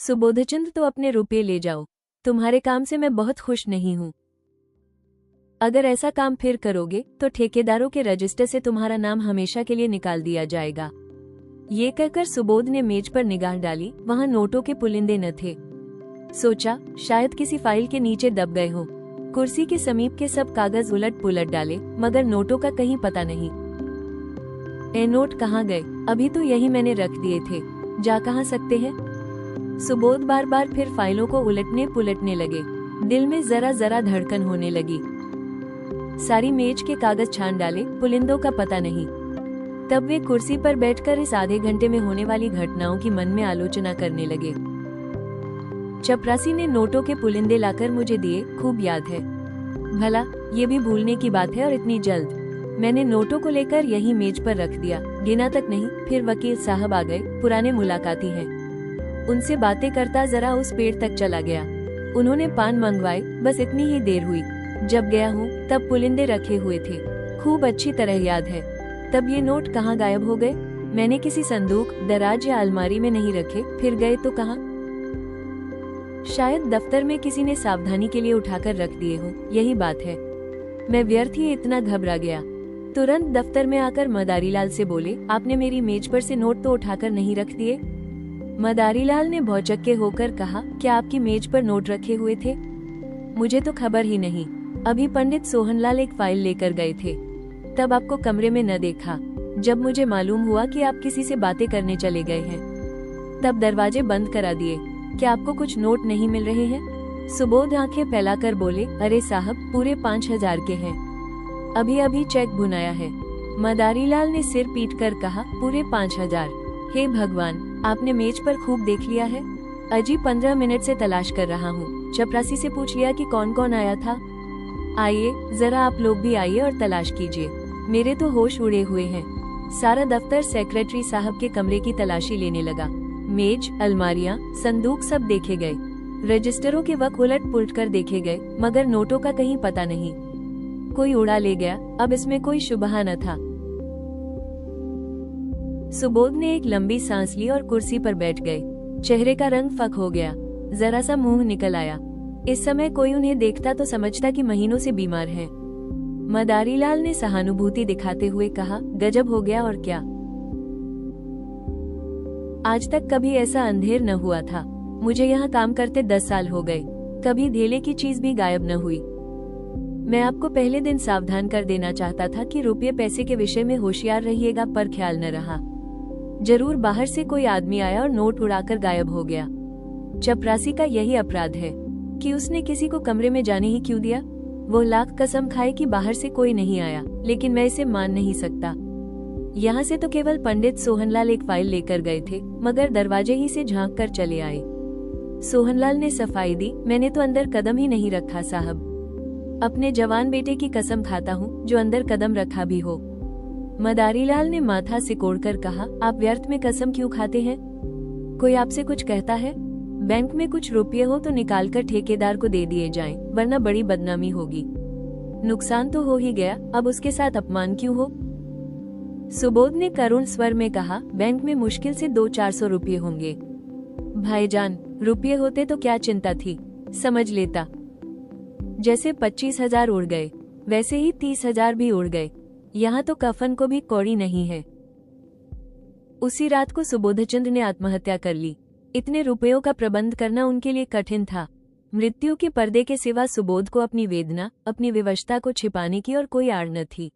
सुबोधचंद, तो अपने रुपये ले जाओ। तुम्हारे काम से मैं बहुत खुश नहीं हूं। अगर ऐसा काम फिर करोगे तो ठेकेदारों के रजिस्टर से तुम्हारा नाम हमेशा के लिए निकाल दिया जाएगा। ये कहकर सुबोध ने मेज पर निगाह डाली। वहां नोटों के पुलिंदे न थे। सोचा शायद किसी फाइल के नीचे दब गए हों। कुर्सी के समीप के सब कागज उलट पुलट डाले, मगर नोटों का कहीं पता नहीं। ए नोट कहाँ गए? अभी तो यही मैंने रख दिए थे, जा कहाँ सकते हैं? सुबोध बार बार फिर फाइलों को उलटने पुलटने लगे। दिल में जरा जरा धड़कन होने लगी। सारी मेज के कागज छान डाले, पुलिंदों का पता नहीं। तब वे कुर्सी पर बैठकर इस आधे घंटे में होने वाली घटनाओं की मन में आलोचना करने लगे। चपरासी ने नोटों के पुलिंदे लाकर मुझे दिए, खूब याद है। भला ये भी भूलने की बात है, और इतनी जल्द? मैंने नोटों को लेकर यही मेज पर रख दिया, गिना तक नहीं। फिर वकील साहब आ गए, पुराने मुलाकाती हैं। उनसे बातें करता जरा उस पेड़ तक चला गया। उन्होंने पान मंगवाए, बस इतनी ही देर हुई। जब गया हूँ तब पुलिंदे रखे हुए थे, खूब अच्छी तरह याद है। तब ये नोट कहाँ गायब हो गए? मैंने किसी संदूक, दराज या अलमारी में नहीं रखे, फिर गए तो कहाँ? शायद दफ्तर में किसी ने सावधानी के लिए उठाकर रख दिए हो, यही बात है। मैं व्यर्थ ही इतना घबरा गया। तुरंत दफ्तर में आकर मदारीलाल से बोले, आपने मेरी मेज पर से नोट तो उठाकर नहीं रख दिए? मदारीलाल ने भौचक्के होकर कहा, क्या आपकी मेज पर नोट रखे हुए थे? मुझे तो खबर ही नहीं। अभी पंडित सोहनलाल एक फाइल लेकर गए थे, तब आपको कमरे में न देखा। जब मुझे मालूम हुआ कि आप किसी से बातें करने चले गए हैं, तब दरवाजे बंद करा दिए। क्या आपको कुछ नोट नहीं मिल रहे हैं? सुबोध आंखें फैलाकर बोले, अरे साहब, पूरे 5,000 के हैं। अभी अभी चेक भुनाया है। मदारीलाल ने सिर पीट कर कहा, पूरे 5,000? हे भगवान, आपने मेज पर खूब देख लिया है? अजी 15 मिनट से तलाश कर रहा हूँ। चपरासी से पूछ लिया कि कौन कौन आया था? आइए जरा आप लोग भी आइए और तलाश कीजिए। मेरे तो होश उड़े हुए हैं। सारा दफ्तर सेक्रेटरी साहब के कमरे की तलाशी लेने लगा। मेज, अलमारियां, संदूक सब देखे गए। रजिस्टरों के वक्त उलट पुलट कर देखे गए, मगर नोटों का कहीं पता नहीं। कोई उड़ा ले गया, अब इसमें कोई शुबहा न था। सुबोध ने एक लंबी सांस ली और कुर्सी पर बैठ गए। चेहरे का रंग फक हो गया, जरा सा मुंह निकल आया। इस समय कोई उन्हें देखता तो समझता कि महीनों से बीमार हैं। मदारीलाल ने सहानुभूति दिखाते हुए कहा, गजब हो गया और क्या। आज तक कभी ऐसा अंधेर न हुआ था। मुझे यहाँ काम करते 10 साल हो गए, कभी धेले की चीज भी गायब न हुई। मैं आपको पहले दिन सावधान कर देना चाहता था कि रुपये पैसे के विषय में होशियार रहिएगा, पर ख्याल न रहा। जरूर बाहर से कोई आदमी आया और नोट उड़ाकर गायब हो गया। चपरासी का यही अपराध है कि उसने किसी को कमरे में जाने ही क्यों दिया। वो लाख कसम खाए कि बाहर से कोई नहीं आया, लेकिन मैं इसे मान नहीं सकता। यहाँ से तो केवल पंडित सोहनलाल एक फाइल लेकर गए थे, मगर दरवाजे ही से झांक कर चले आए। सोहनलाल ने सफाई दी, मैंने तो अंदर कदम ही नहीं रखा साहब। अपने जवान बेटे की कसम खाता हूँ, जो अंदर कदम रखा भी हो। मदारीलाल ने माथा सिकोड़कर कहा, आप व्यर्थ में कसम क्यों खाते हैं? कोई आपसे कुछ कहता है? बैंक में कुछ रुपये हो तो निकालकर ठेकेदार को दे दिए जाएं, वरना बड़ी बदनामी होगी। नुकसान तो हो ही गया, अब उसके साथ अपमान क्यों हो? सुबोध ने करुण स्वर में कहा, बैंक में मुश्किल से 200-400 रुपये होंगे। भाईजान, रुपये होते तो क्या चिंता थी, समझ लेता। जैसे 25,000 उड़ गए, वैसे ही 30,000 भी उड़ गए। यहाँ तो कफन को भी कौड़ी नहीं है। उसी रात को सुबोधचंद ने आत्महत्या कर ली। इतने रुपयों का प्रबंध करना उनके लिए कठिन था। मृत्यु के पर्दे के सिवा सुबोध को अपनी वेदना, अपनी विवशता को छिपाने की और कोई आड़ न थी।